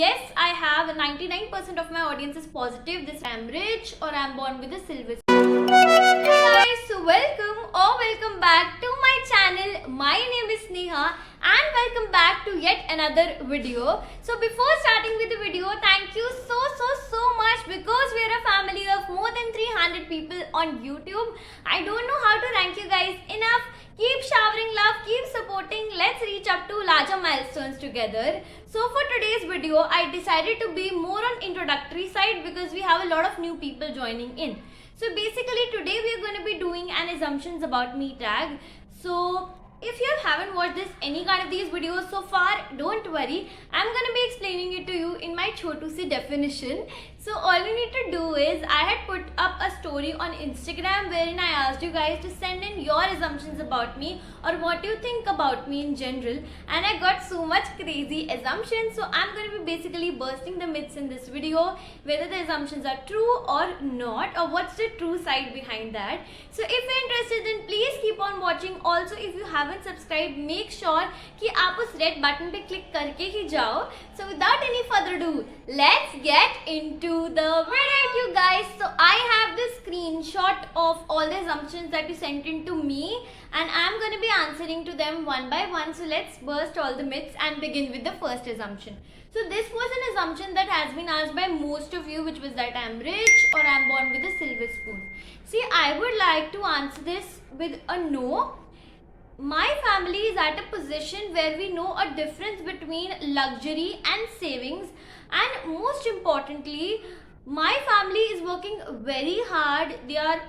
yes, I have 99% of my audience is positive. This I'm rich or I'm born with a silver spoon. Hey guys, so welcome back to my channel. My name is Neha and welcome back to yet another video. So before starting with the video, thank you so much because we are a family of more than 300 people on YouTube. I don't know how to rank you guys enough. Keep showering love, keep supporting. Let's reach up to larger milestones together. So for today's video, I decided to be more on introductory side because we have a lot of new people joining in. So basically today we are going to be doing an assumptions about me tag. So if you haven't watched any kind of these videos so far, don't worry. I'm going to be explaining it to you in my Chotu Si definition. So all you need to do is, I had put up a story on Instagram wherein I asked you guys to send in your assumptions about me or what you think about me in general, and I got so much crazy assumptions. So I'm going to be basically bursting the myths in this video, whether the assumptions are true or not, or what's the true side behind that. So if you're interested, then please keep on watching. Also, if you haven't subscribed, make sure कि आप उस red button पे click करके ही जाओ. So without any further ado, let's get into the video, you guys. So I have this screenshot of all the assumptions that you sent in to me, and I'm going to be answering to them one by one. So let's burst all the myths and begin with the first assumption. So this was an assumption that has been asked by most of you, which was that I'm rich or I'm born with a silver spoon. See, I would like to answer this with a no. My family is at a position where we know a difference between luxury and savings, and most importantly, my family is working very hard. They are,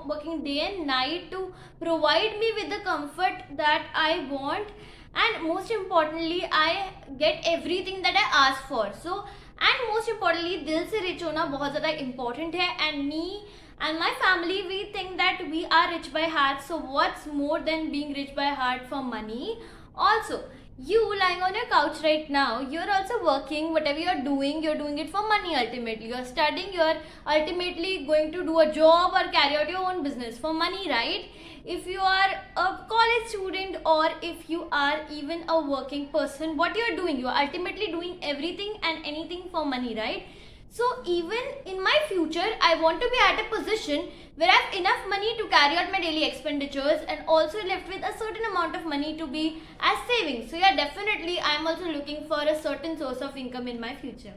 working day and night to provide me with the comfort that I want, and most importantly, I get everything that I ask for. So, and most importantly, दिल से rich होना बहुत ज़्यादा important है, and me and my family, we think that we are rich by heart. So what's more than being rich by heart for money? Also, you lying on your couch right now, you're also working. Whatever you're doing it for money ultimately. You're studying, you're ultimately going to do a job or carry out your own business for money, right? If you are a college student or if you are even a working person, what you're doing, you're ultimately doing everything and anything for money, right? So even in my future, I want to be at a position where I have enough money to carry out my daily expenditures and also left with a certain amount of money to be as savings. So yeah, definitely I am also looking for a certain source of income in my future.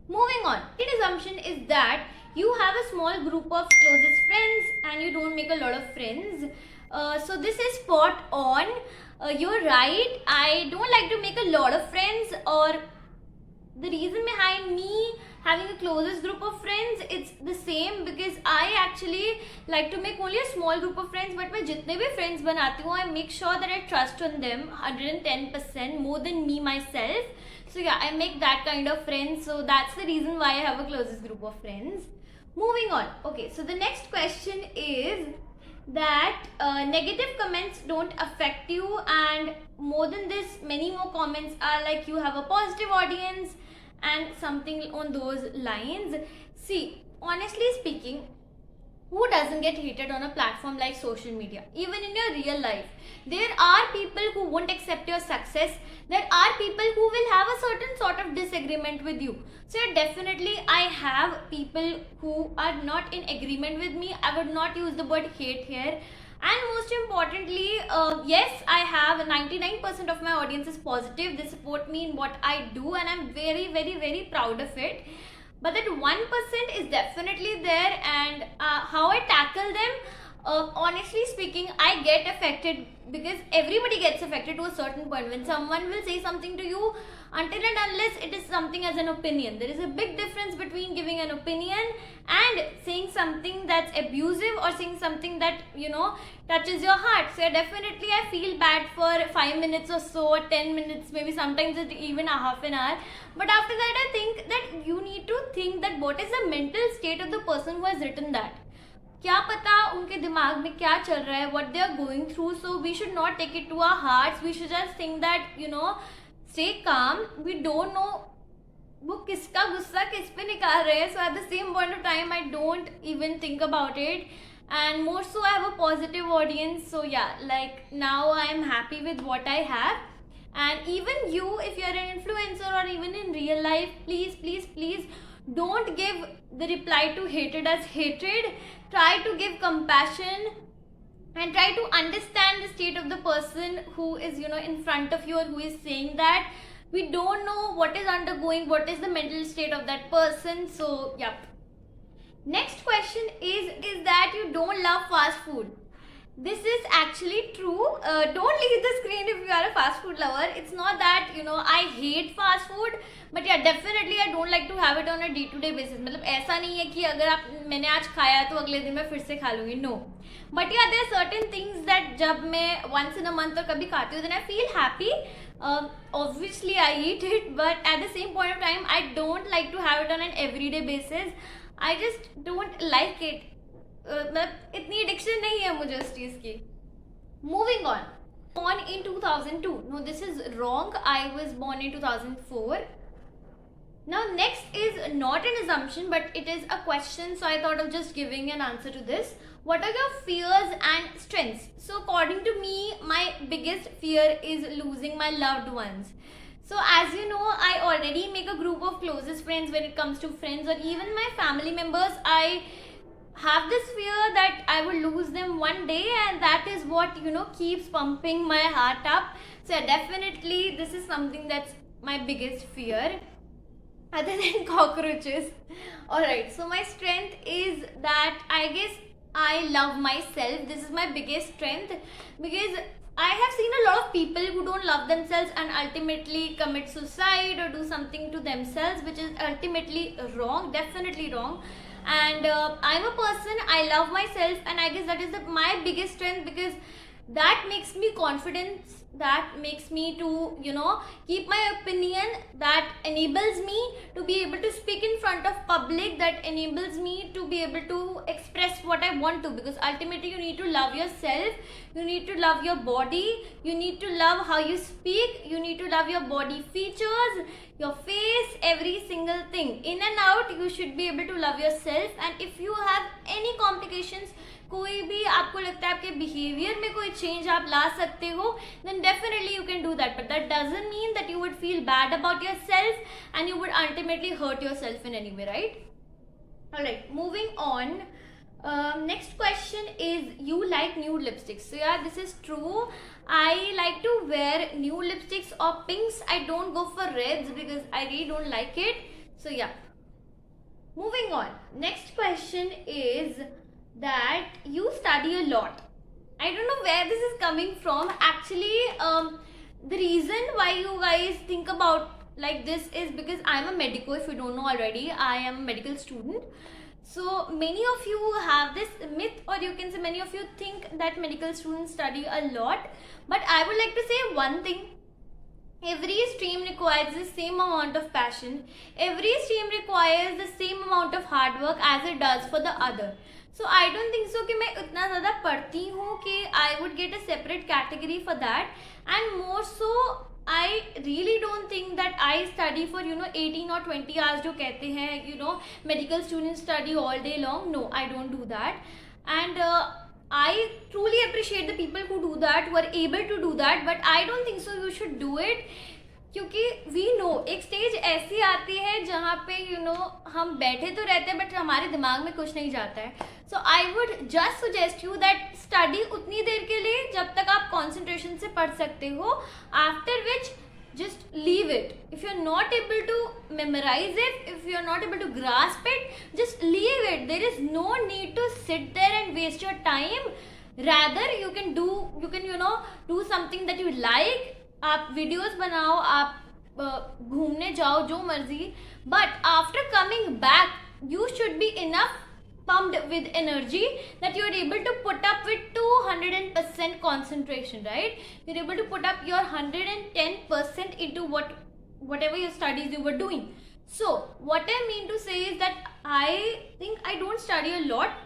Moving on, the assumption is that you have a small group of closest friends and you don't make a lot of friends. So this is spot on. You're right. I don't like to make a lot of friends, or the reason behind me having a closest group of friends, it's the same because I actually like to make only a small group of friends, but मैं जितने भी friends बनाती हूँ, I make sure that I trust on them 110% more than me myself. So yeah, I make that kind of friends. So that's the reason why I have a closest group of friends. Moving on. Okay, so the next question is that negative comments don't affect you, and more than this, many more comments are like you have a positive audience and something on those lines. See, honestly speaking, who doesn't get hated on a platform like social media? Even in your real life, there are people who won't accept your success. There are people who will have a certain sort of disagreement with you. So yeah, definitely I have people who are not in agreement with me. I would not use the word hate here. And most importantly, yes, I have 99% of my audience is positive. They support me in what I do, and I'm very proud of it. But that 1% is definitely there, and how I tackle them, honestly speaking, I get affected because everybody gets affected to a certain point. When someone will say something to you, until and unless it is something as an opinion, there is a big difference between giving an opinion and saying something that's abusive or saying something that, touches your heart. So definitely I feel bad for 5 minutes or so, 10 minutes, maybe sometimes it's even a half an hour. But after that, I think that you need to think that what is the mental state of the person who has written that. क्या पता उनके दिमाग में क्या चल रहा है, what they are going through. So we should not take it to our hearts. We should just think that, stay calm. We don't know वो किसका गुस्सा किस पे निकाल रहे हैं. So at the same point of time, I don't even think about it. And more so, I have a positive audience. So yeah, like now I am happy with what I have. And even you, if you're an influencer or even in real life, please, please, please don't give the reply to hatred as hatred. Try to give compassion and try to understand the state of the person who is, in front of you, or who is saying that. We don't know what is undergoing, what is the mental state of that person. So yep. Next question is that you don't love fast food. This is actually true. Don't leave the screen if you are a fast food lover. It's not that I hate fast food, but yeah, definitely I don't like to have it on a day-to-day basis. मतलब ऐसा नहीं है कि अगर मैंने आज खाया तो अगले दिन मैं फिर से खा लूँगी. No. But yeah, there are certain things that जब मैं once in a month और कभी खाती हूँ, then I feel happy. Obviously I eat it, but at the same point of time I don't like to have it on an everyday basis. I just don't like it. मतलब इतनी addiction नहीं है मुझे उस चीज़ की. Moving on. Born in 2002. No, this is wrong. I was born in 2004. Now next is not an assumption, but it is a question, so I thought of just giving an answer to this. What are your fears and strengths? So according to me, my biggest fear is losing my loved ones. So as you know, I already make a group of closest friends when it comes to friends or even my family members. I have this fear that I will lose them one day, and that is what keeps pumping my heart up. So yeah, definitely this is something that's my biggest fear other than cockroaches. Alright, so my strength is that I guess I love myself. This is my biggest strength, because I have seen a lot of people who don't love themselves and ultimately commit suicide or do something to themselves, which is ultimately wrong, definitely wrong. And I'm a person, I love myself, and I guess that is my biggest strength, because that makes me confident, that makes me to keep my opinion, that enables me to be able to speak in front of public, that enables me to be able to express what I want to, because ultimately you need to love yourself, you need to love your body, you need to love how you speak, you need to love your body features, your face, every single thing, in and out. You should be able to love yourself. And if you have any complications, कोई भी आपको लगता है आपके behaviour में कोई change आप ला सकते हो, then definitely you can do that. But that doesn't mean that you would feel bad about yourself and you would ultimately hurt yourself in any way, right? Alright, moving on. Next question is, you like nude lipsticks? So yeah, this is true. I like to wear nude lipsticks or pinks. I don't go for reds because I really don't like it. So yeah. Moving on. Next question is that you study a lot. I don't know where this is coming from. Actually, the reason why you guys think about like this is because I'm a medico. If you don't know already, I am a medical student. So many of you have this myth, or you can say many of you think that medical students study a lot. But I would like to say one thing. Every stream requires the same amount of passion. Every stream requires the same amount of hard work as it does for the other. So I don't think so कि मैं इतना ज़्यादा पढ़ती हूँ कि I would get a separate category for that. And more so, I really don't think that I study for 18 or 20 hours जो कहते हैं medical students study all day long. No, I don't do that. And I truly appreciate the people who do that, who are able to do that. But I don't think so you should do it. क्योंकि we know एक stage ऐसी आती है जहाँ पे हम बैठे तो रहते हैं बट हमारे दिमाग में कुछ नहीं जाता है. So I would just suggest you that study उतनी देर के लिए जब तक आप कॉन्सेंट्रेशन से पढ़ सकते हो. After which just leave it. If you're not able to memorize it, if you're not able to grasp it, just leave it. There is no need to sit there and waste your time. Rather you can do something that you like. आप videos बनाओ, आप घूमने जाओ, जो मर्जी. But after coming back you should be enough pumped with energy that you are able to put up with 200% concentration, right? You're able to put up your 110% into whatever your studies you were doing. So what I mean to say is that I think I don't study a lot,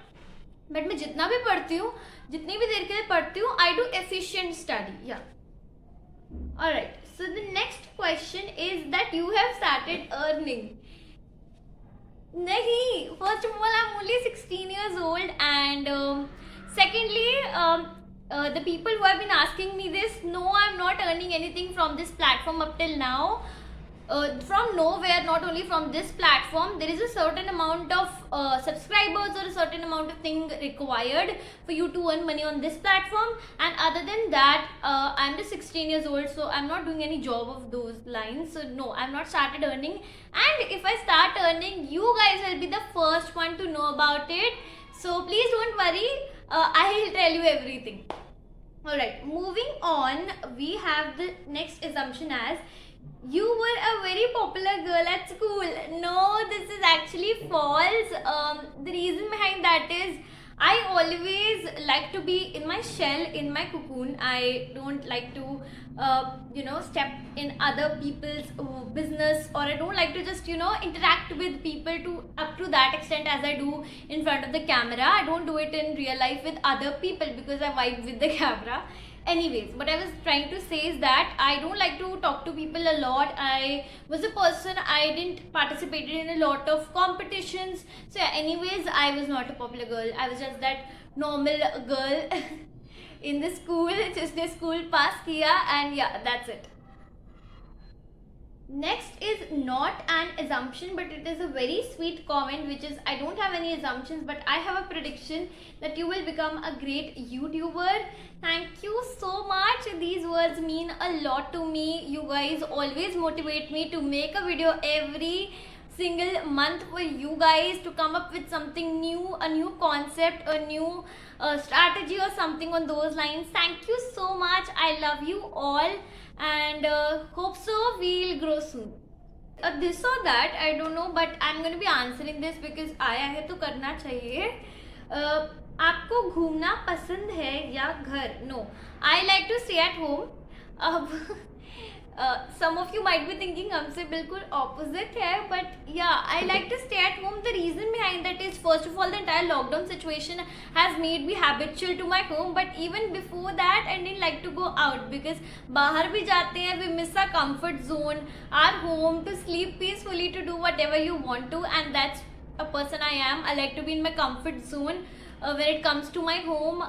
but मैं जितना भी पढ़ती हूँ, जितनी भी देर के लिए पढ़ती हूँ, I do efficient study. Yeah. Alright, so the next question is that you have started earning. Nahi, first of all, I'm only 16 years old, and secondly, the people who have been asking me this, no, I'm not earning anything from this platform up till now. from nowhere, not only from this platform, there is a certain amount of subscribers or a certain amount of thing required for you to earn money on this platform. And other than that, I'm just 16 years old, so I'm not doing any job of those lines. So no, I'm not started earning. And if I start earning, you guys will be the first one to know about it. So please don't worry, I will tell you everything. Alright, moving on, we have the next assumption as you were a very popular girl at school. No, this is actually false. The reason behind that is I always like to be in my shell, in my cocoon. I don't like to, step in other people's business, or I don't like to just, interact with people to up to that extent as I do in front of the camera. I don't do it in real life with other people because I vibe with the camera. Anyways, what I was trying to say is that I don't like to talk to people a lot. I was a person, I didn't participate in a lot of competitions. So yeah, anyways, I was not a popular girl. I was just that normal girl in the school, just the school pass kiya, and yeah, that's it. Next is not an assumption, but it is a very sweet comment, which is I don't have any assumptions, but I have a prediction that you will become a great YouTuber. Thank you so much. These words mean a lot to me. You guys always motivate me to make a video every single month for you guys, to come up with something new, a new concept, a new strategy or something on those lines. Thank you so much. I love you all, and hope so we'll grow soon. This or that, I don't know, but I'm going to be answering this because आया है तो करना चाहिए. आपको घूमना पसंद है या घर? No, I like to stay at home. अब some of you might be thinking हमसे बिल्कुल opposite है, but yeah, I like to stay at home. The reason behind that is, first of all, the entire lockdown situation has made me habitual to my home, but even before that I didn't like to go out because बाहर भी जाते हैं, we miss our comfort zone, our home, to sleep peacefully, to do whatever you want to, and that's a person I am. I like to be in my comfort zone. When it comes to my home,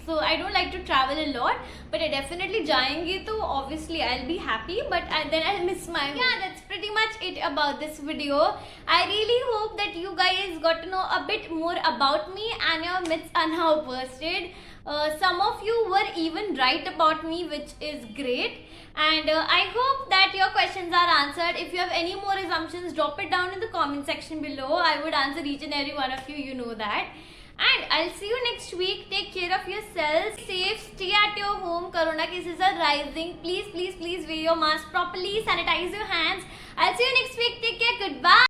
so I don't like to travel a lot, but I definitely जाएंगे तो obviously I'll be happy, but then I'll miss my home. Yeah, that's pretty much it about this video. I really hope that you guys got to know a bit more about me and your myths are now busted. Some of you were even right about me, which is great. And I hope that your questions are answered. If you have any more assumptions, drop it down in the comment section below. I would answer each and every one of you, you know that. And I'll see you next week. Take care of yourselves. Safe, stay at your home. Corona cases are rising. Please, please, please wear your mask properly. Sanitize your hands. I'll see you next week. Take care. Goodbye.